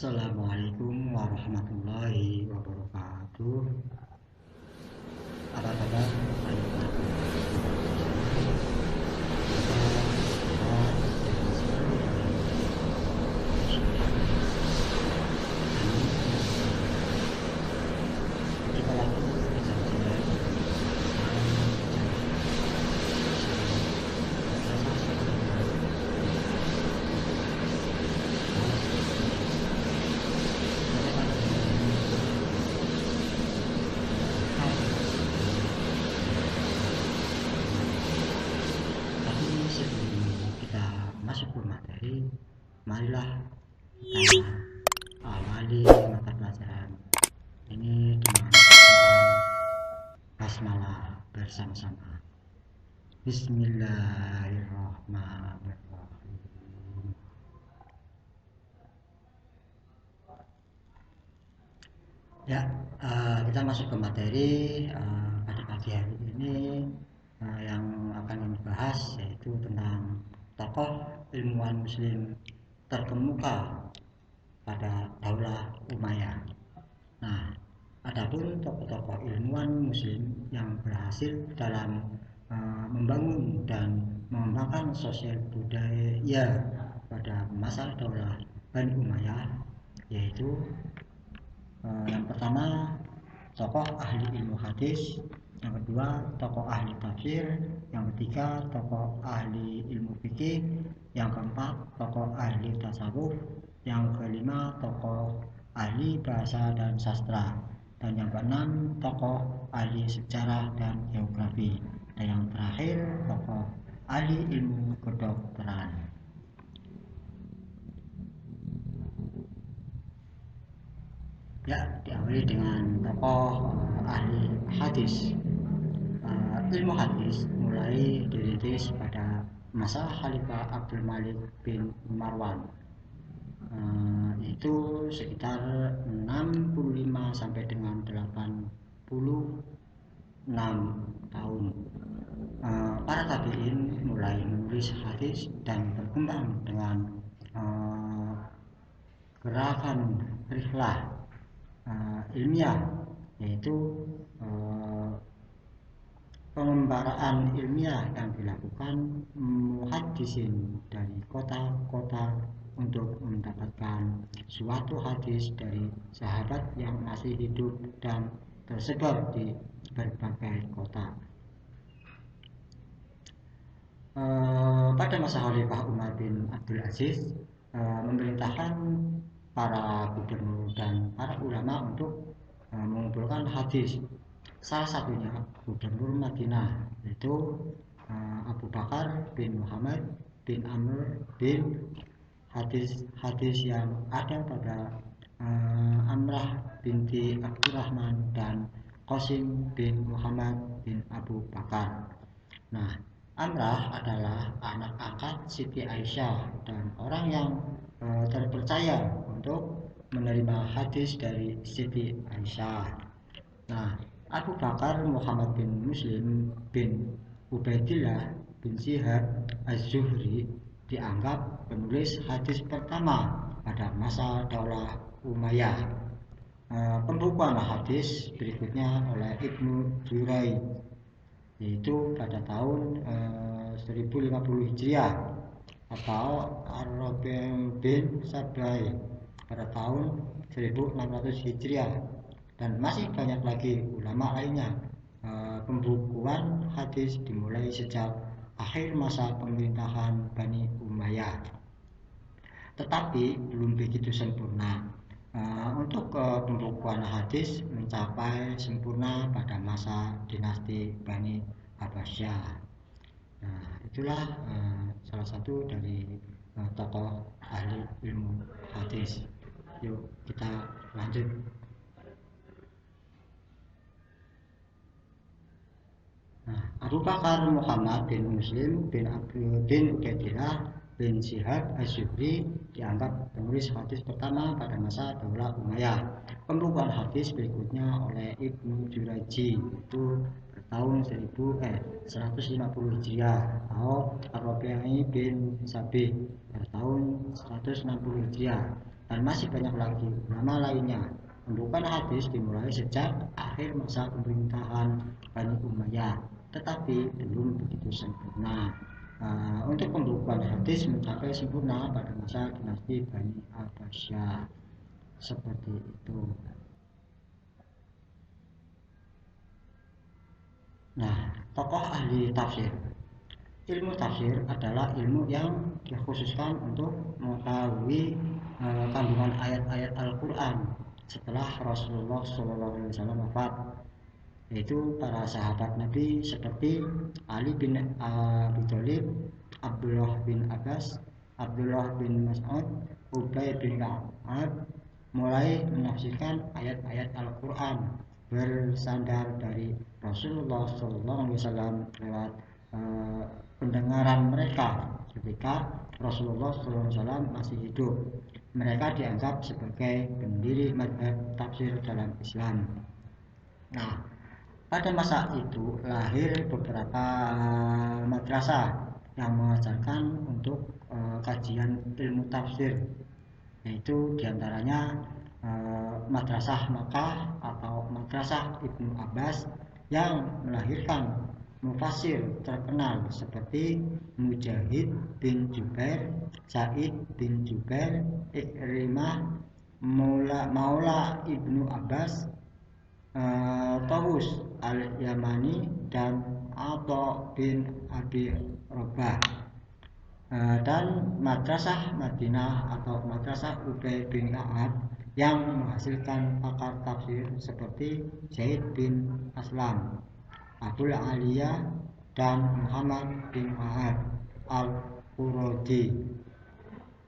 Assalamualaikum warahmatullahi wabarakatuh. Apa kabar? Ayo para pendengar kita lagi berjalan-jalan sebelum kita masuk ke materi, marilah kita awali mata pelajaran ini dengan bacaan basmalah bersama-sama. Bismillahirrahmanirrahim. Ya, kita masuk ke materi pada pagi hari ini. Yang akan dibahas yaitu tentang tokoh ilmuwan muslim terkemuka pada Daulah Umayyah. Nah, adapun tokoh-tokoh ilmuwan muslim yang berhasil dalam membangun dan mengembangkan sosial budaya pada masa Daulah Bani Umayyah, yaitu yang pertama tokoh ahli ilmu hadis, yang kedua tokoh ahli tafsir, yang ketiga tokoh ahli ilmu fikih, yang keempat tokoh ahli tasawuf, yang kelima tokoh ahli bahasa dan sastra, dan yang keenam tokoh ahli sejarah dan geografi, dan yang terakhir tokoh ahli ilmu kedokteran. Ya, diawali dengan tokoh ahli hadis. Ilmu hadis mulai dirintis pada masa Khalifah Abdul Malik bin Marwan, itu sekitar 65 sampai dengan 86 tahun. Para tabi'in mulai menulis hadis dan berkembang dengan gerakan rihlah ilmiah, yaitu pengembaraan ilmiah yang dilakukan muhaddisin dari kota-kota untuk mendapatkan suatu hadis dari sahabat yang masih hidup dan tersebar di berbagai kota. Pada masa Khalifah Umar bin Abdul Aziz memerintahkan para gubernur dan para ulama untuk mengumpulkan hadis. Salah satunya gubernur Madinah, yaitu Abu Bakar bin Muhammad bin Amr bin hadis yang ada pada Amrah binti Abdurrahman dan Qasim bin Muhammad bin Abu Bakar. Nah, Amrah adalah anak angkat Siti Aisyah dan orang yang terpercaya untuk menerima hadis dari Siti Aisyah. Nah, Abu Bakar Muhammad bin Muslim bin Ubaidillah bin Syihab Az-Zuhri dianggap penulis hadis pertama pada masa Daulah Umayyah. Pembukuan hadis berikutnya oleh Ibnu Jurayj, yaitu pada tahun 1050 Hijriah, atau Ar-Rabi' bin Sabai pada tahun 1600 Hijriah, dan masih banyak lagi ulama lainnya. Pembukuan hadis dimulai sejak akhir masa pemerintahan Bani Umayyah, tetapi belum begitu sempurna. Untuk pembukuan hadis mencapai sempurna pada masa dinasti Bani Abbasiyah. Nah, itulah salah satu dari tokoh ahli ilmu hadis. Yuk kita lanjut. Abu Bakar Muhammad bin Muslim bin Ubaidillah bin Syihab Az-Zuhri dianggap penulis hadis pertama pada masa Daulah Umayyah. Pembukuan hadis berikutnya oleh Ibnu Jurayj, itu tahun 150 Hijriah, atau Ar-Rabi' bin Sabi pada tahun 160 Hijriah, dan masih banyak lagi ulama lainnya. Pembukaan hadis dimulai sejak akhir masa pemerintahan Bani Umayyah, tetapi belum begitu sempurna. Untuk pembukaan hadis mencapai sempurna pada masa dinasti Bani Abbasiyah. Seperti itu. Nah, tokoh ahli tafsir. Ilmu tafsir adalah ilmu yang dikhususkan untuk mengetahui kandungan ayat-ayat Al-Quran setelah Rasulullah SAW wafat, yaitu para sahabat Nabi seperti Ali bin Abi Thalib, Abdullah bin Abbas, Abdullah bin Mas'ud, Ubay bin Ka'ab mulai menafsirkan ayat-ayat Al-Quran bersandar dari Rasulullah SAW lewat pendengaran mereka ketika Rasulullah SAW masih hidup. Mereka dianggap sebagai pendiri mazhab tafsir dalam Islam. Nah, pada masa itu lahir beberapa madrasah yang mengajarkan untuk kajian ilmu tafsir, yaitu diantaranya Madrasah Makkah atau Madrasah Ibnu Abbas yang melahirkan mufasir terkenal seperti Mujahid bin Jubair, Sa'id bin Jubair, Ikrimah, Maula Ibnu Abbas, Tawus Al-Yamani, dan Atha bin Abi Rabah. Dan Madrasah Madinah atau Madrasah Ubay bin Ka'ab yang menghasilkan pakar tafsir seperti Zaid bin Aslam, Abul Aliyah, dan Muhammad bin Wahab Al-Quradi.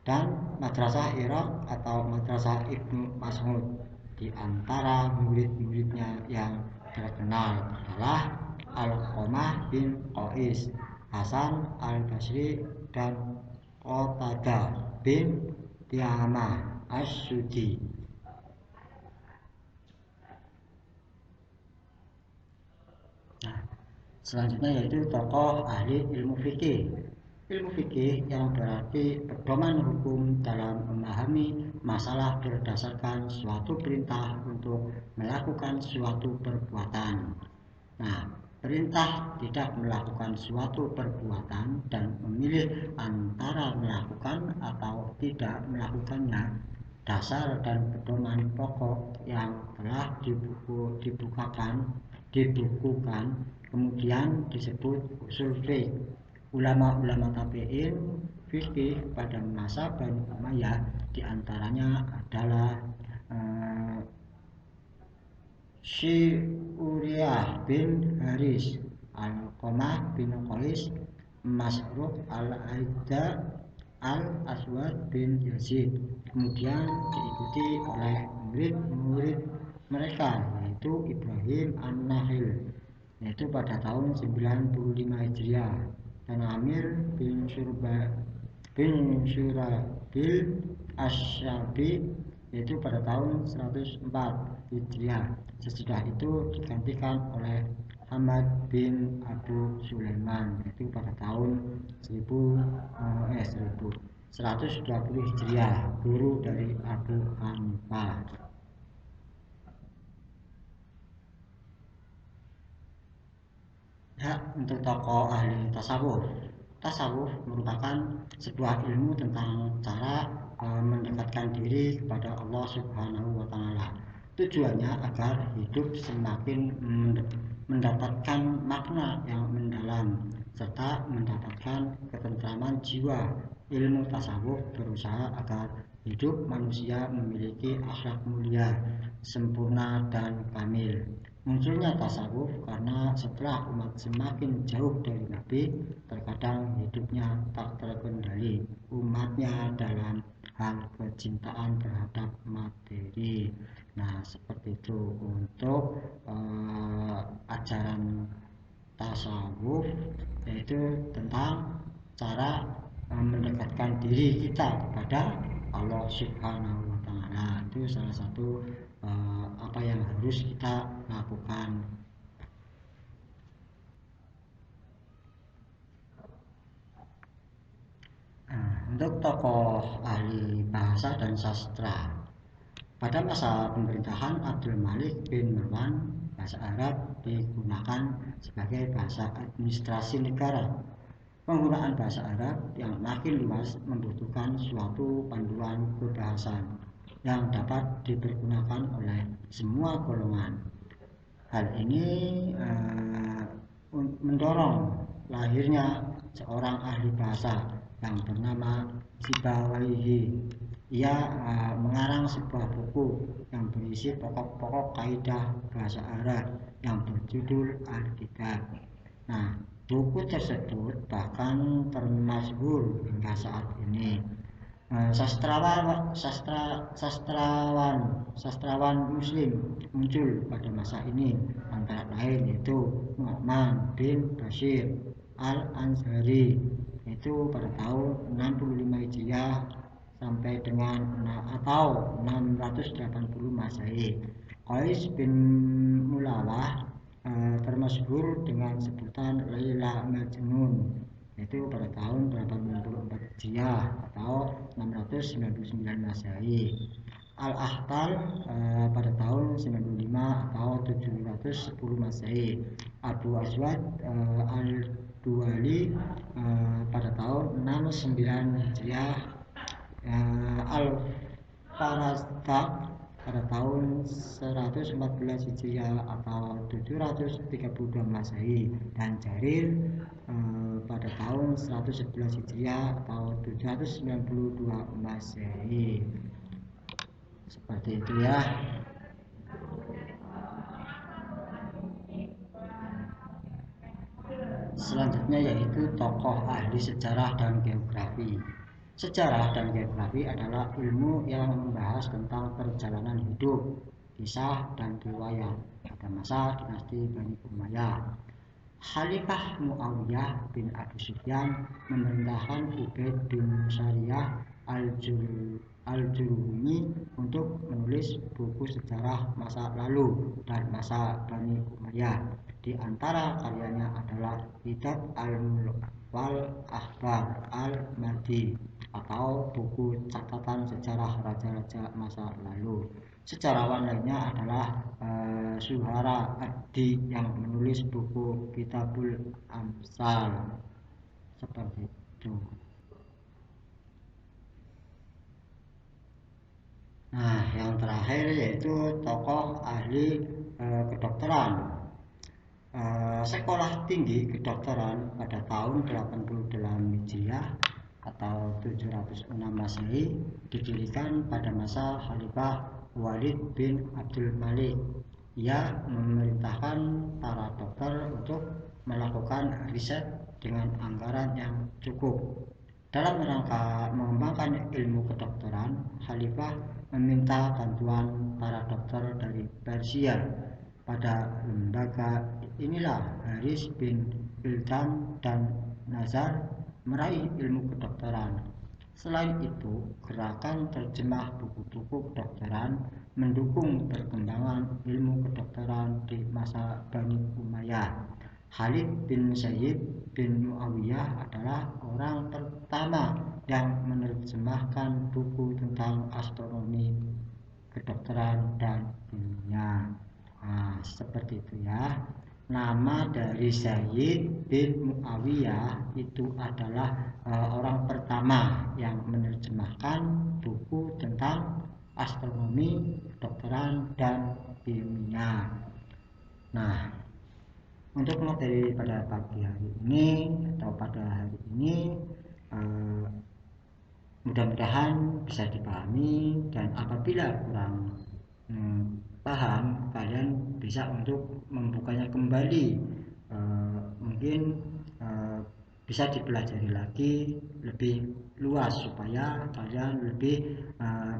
Dan Madrasah Irak atau Madrasah Ibnu Mas'ud. Di antara murid-muridnya yang terkenal adalah Al-Qamah bin Qais, Hasan Al-Basri, dan Qatadah bin Di'amah As-Sudi. Nah, selanjutnya yaitu tokoh ahli ilmu fikih. Ilmu fikih yang berarti pedoman hukum dalam memahami masalah berdasarkan suatu perintah untuk melakukan suatu perbuatan. Nah, perintah tidak melakukan suatu perbuatan dan memilih antara melakukan atau tidak melakukannya. Dasar dan pedoman pokok yang telah dibukukan kemudian disebut usul fiqh. Ulama-ulama tabi'in fikih pada masa Bani Umayyah diantaranya adalah Syuriyah bin Haris, Al-Qamah bin Qais, Masruq Al-Aida, Al-Aswad bin Yazid. Kemudian diikuti oleh murid-murid mereka, yaitu Ibrahim An-Nakhil, yaitu pada tahun 95 Hijriah, dan Amir bin Syurabil Asyabi, yaitu pada tahun 104 Hijriah. Sesudah itu digantikan oleh Hamad bin Abu Sulaiman, yaitu pada tahun 1120 Hijriah, guru dari Abu Hanifah. Ya, untuk tokoh ahli tasawuf. Tasawuf merupakan sebuah ilmu tentang cara mendekatkan diri kepada Allah Subhanahu wa Ta'ala. Tujuannya agar hidup semakin mendapatkan makna yang mendalam serta mendapatkan ketentraman jiwa. Ilmu tasawuf berusaha agar hidup manusia memiliki akhlak mulia, sempurna, dan kamil. Munculnya tasawuf karena setelah umat semakin jauh dari Nabi, terkadang hidupnya tak terkendali umatnya dalam hal kecintaan terhadap materi. Nah, seperti itu untuk ajaran tasawuf, yaitu tentang cara mendekatkan diri kita kepada Allah Subhanahu wa Ta'ala. Itu salah satu apa yang harus kita lakukan. Untuk Untuk tokoh ahli bahasa dan sastra, pada masa pemerintahan Abdul Malik bin Marwan, bahasa Arab digunakan sebagai bahasa administrasi negara. Penggunaan bahasa Arab yang makin luas membutuhkan suatu panduan berbahasa yang dapat dipergunakan oleh semua golongan. Hal ini mendorong lahirnya seorang ahli bahasa yang bernama Sibawayhi. Ia mengarang sebuah buku yang berisi pokok-pokok kaidah bahasa Arab yang berjudul Alkitab. Nah, buku tersebut bahkan termasyhur hingga saat ini. Sastrawan Muslim muncul pada masa ini, antara lain yaitu Nu'man bin Bashir Al-Ansari, itu pada tahun 65 Hijriah sampai dengan atau 680 Masehi. Qais bin Mulawah termasyhur dengan sebutan Laila Majnun, yaitu pada tahun 84 Hijriah atau 699 Masehi. Al-Ahtal pada tahun 95 atau 710 Masehi. Abu Aswad Al-Duwali pada tahun 69 Hijriah. Al-Farazdak pada tahun 114 Hijriah atau 732 Masehi, dan Jarir pada tahun 111 Hijriah atau 792 Masehi. Seperti itu ya. Selanjutnya yaitu tokoh ahli sejarah dan geografi. Sejarah dan geografi adalah ilmu yang membahas tentang perjalanan hidup, kisah, dan riwayat pada masa dinasti Bani Umayyah. Khalifah Muawiyah bin Abu Sufyan memerintahkan Ubaid bin Sariyah Al-Jurumi untuk menulis buku sejarah masa lalu dan masa Bani Umayyah. Di antara karyanya adalah Kitab Al-Mulk wal Akhbar Al-Madi, atau buku catatan sejarah raja-raja masa lalu. Sejarawan lainnya adalah Suhara Ad-Di yang menulis buku Kitabul Amsal. Seperti itu. Nah, yang terakhir yaitu tokoh ahli kedokteran. Sekolah tinggi kedokteran pada tahun 88 Hijriah atau 706 Masehi didirikan pada masa Khalifah Walid bin Abdul Malik. Ia memerintahkan para dokter untuk melakukan riset dengan anggaran yang cukup. Dalam rangka mengembangkan ilmu kedokteran, Khalifah meminta bantuan para dokter dari Persia. Pada lembaga inilah Haris bin Bildan dan Nazar meraih ilmu kedokteran. Selain itu, gerakan terjemah buku-buku kedokteran mendukung perkembangan ilmu kedokteran di masa Bani Umayyah. Khalid bin Sayyid bin Muawiyah adalah orang pertama yang menerjemahkan buku tentang astronomi, kedokteran, dan kimia. Nah, seperti itu ya. Nama dari Zaid bin Muawiyah itu adalah orang pertama yang menerjemahkan buku tentang astronomi, kedokteran, dan kimia. Nah, untuk materi pada pagi hari ini atau pada hari ini mudah-mudahan bisa dipahami, dan apabila kurang paham, kalian bisa untuk membukanya kembali, mungkin bisa dipelajari lagi lebih luas supaya kalian lebih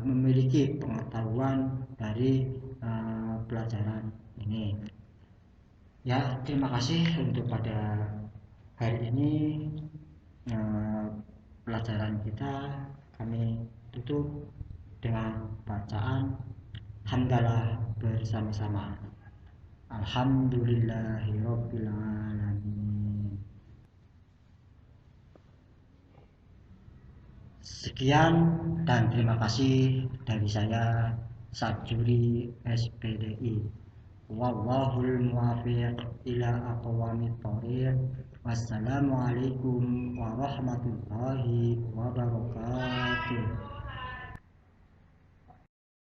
memiliki pengetahuan dari pelajaran ini ya. Terima kasih untuk pada hari ini. Pelajaran kita kami tutup dengan bacaan hamdalah bersama-sama. Alhamdulillahirabbil alamin. Sekian dan terima kasih dari saya Sajuri SPDI. Wallahul muwaffiq ila aqwamit thoriq. Wassalamualaikum warahmatullahi wabarakatuh.